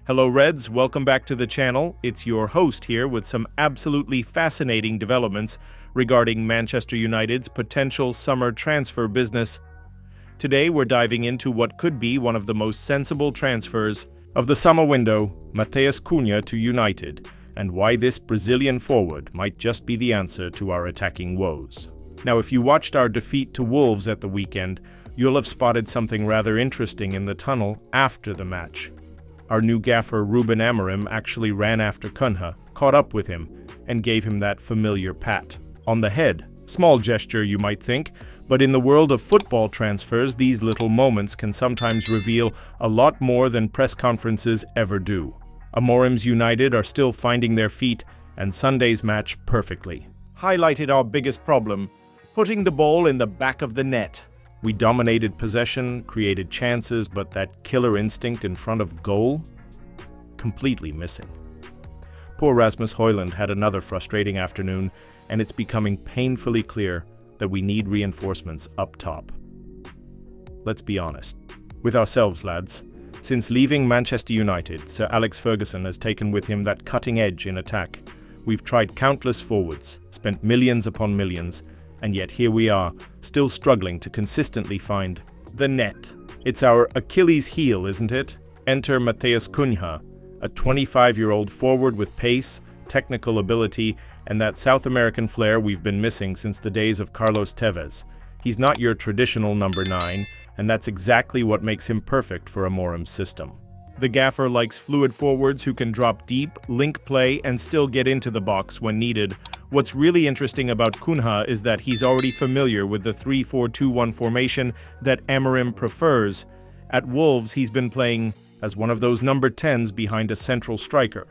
Hello Reds, welcome back to the channel. It's your host here with some absolutely fascinating developments regarding Manchester United's potential summer transfer business. Today we're diving into what could be one of the most sensible transfers of the summer window, Cunha to United, and why this Brazilian forward might just be the answer to our attacking woes. Now, if you watched our defeat to Wolves at the weekend, you'll have spotted something rather interesting in the tunnel after the match. Our new gaffer Ruben Amorim actually ran after Cunha, caught up with him, and gave him that familiar pat on the head. Small gesture, you might think, but in the world of football transfers, these little moments can sometimes reveal a lot more than press conferences ever do. Amorim'S United are still finding their feet, and Sunday's match perfectly highlighted our biggest problem: putting the ball in the back of the net. We dominated possession, created chances, but that killer instinct in front of goal? Completely missing. Poor Rasmus Højlund had another frustrating afternoon, and it's becoming painfully clear that we need reinforcements up top. Let's be honest with ourselves, lads. Since leaving Manchester United, Sir Alex Ferguson has taken with him that cutting edge in attack. We've tried countless forwards, spent millions upon millions, and yet here we are, still struggling to consistently find the net. It's our Achilles heel, isn't it? Enter Cunha, a 25-year-old forward with pace, technical ability, and that South American flair we've been missing since the days of Carlos Tevez. He's not your traditional number 9, and that's exactly what makes him perfect for Amorim'S system. The gaffer likes fluid forwards who can drop deep, link play, and still get into the box when needed. What's really interesting about Cunha is that he's already familiar with the 3-4-2-1 formation that Amorim prefers. At Wolves, he's been playing as one of those number 10s behind a central striker.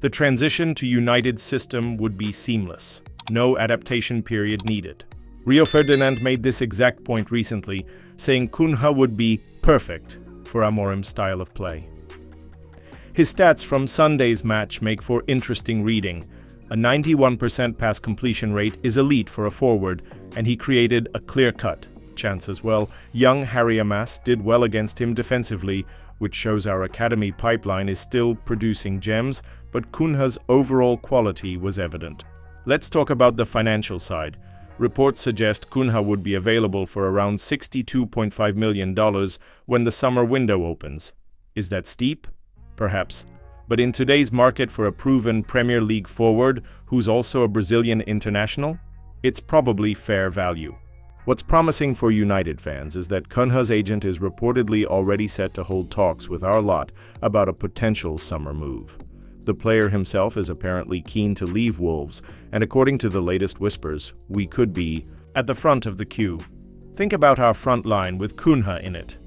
The transition to United's system would be seamless. No adaptation period needed. Rio Ferdinand made this exact point recently, saying Cunha would be perfect for Amorim's style of play. His stats from Sunday's match make for interesting reading. A 91% pass completion rate is elite for a forward, and he created a clear-cut chance as well. Young Amorim'S did well against him defensively, which shows our academy pipeline is still producing gems, but Cunha's overall quality was evident. Let's talk about the financial side. Reports suggest Cunha would be available for around $62.5 million when the summer window opens. Is that steep? Perhaps. But in today's market for a proven Premier League forward who's also a Brazilian international, it's probably fair value. What's promising for United fans is that Cunha's agent is reportedly already set to hold talks with our lot about a potential summer move. The player himself is apparently keen to leave Wolves, and according to the latest whispers, we could be at the front of the queue. Think about our front line with Cunha in it.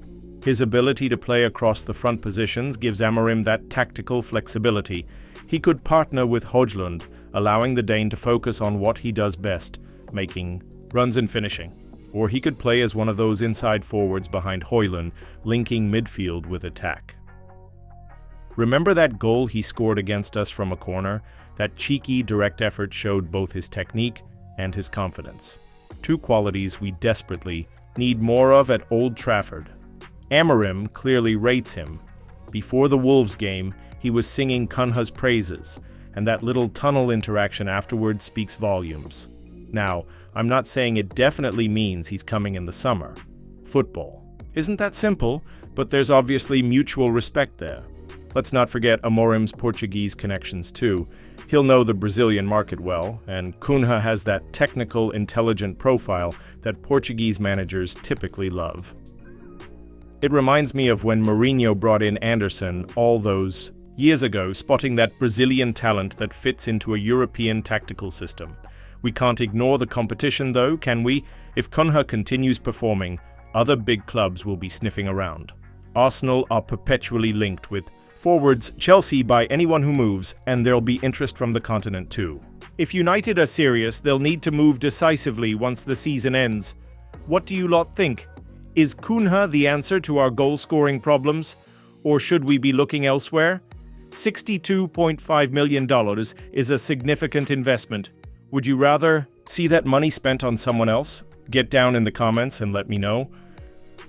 His ability to play across the front positions gives Amorim that tactical flexibility. He could partner with Højlund, allowing the Dane to focus on what he does best, making runs and finishing. Or he could play as one of those inside forwards behind Højlund, linking midfield with attack. Remember that goal he scored against us from a corner? That cheeky, direct effort showed both his technique and his confidence. Two qualities we desperately need more of at Old Trafford. Amorim clearly rates him. Before the Wolves game, he was singing Cunha's praises, and that little tunnel interaction afterwards speaks volumes. Now, I'm not saying it definitely means he's coming in the summer. Football isn't that simple, but there's obviously mutual respect there. Let's not forget Amorim's Portuguese connections too. He'll know the Brazilian market well, and Cunha has that technical, intelligent profile that Portuguese managers typically love. It reminds me of when Mourinho brought in Anderson all those years ago, spotting that Brazilian talent that fits into a European tactical system. We can't ignore the competition though, can we? If Cunha continues performing, other big clubs will be sniffing around. Arsenal are perpetually linked with forwards, Chelsea by anyone who moves, and there'll be interest from the continent too. If United are serious, they'll need to move decisively once the season ends. What do you lot think? Is Cunha the answer to our goal-scoring problems? Or should we be looking elsewhere? $62.5 million is a significant investment. Would you rather see that money spent on someone else? Get down in the comments and let me know.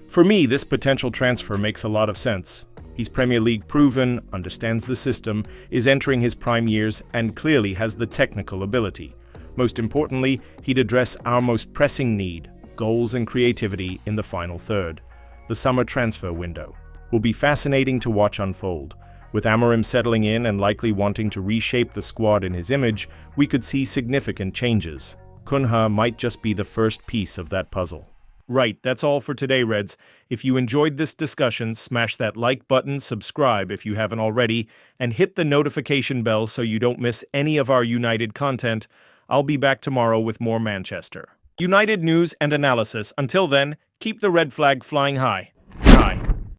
For me, this potential transfer makes a lot of sense. He's Premier League proven, understands the system, is entering his prime years, and clearly has the technical ability. Most importantly, he'd address our most pressing need, goals and creativity in the final third. The summer transfer window will be fascinating to watch unfold. With Amorim settling in and likely wanting to reshape the squad in his image, we could see significant changes. Cunha might just be the first piece of that puzzle. Right, that's all for today, Reds. If you enjoyed this discussion, smash that like button, subscribe if you haven't already, and hit the notification bell so you don't miss any of our United content. I'll be back tomorrow with more Manchester United news and analysis. Until then, keep the red flag flying high. High.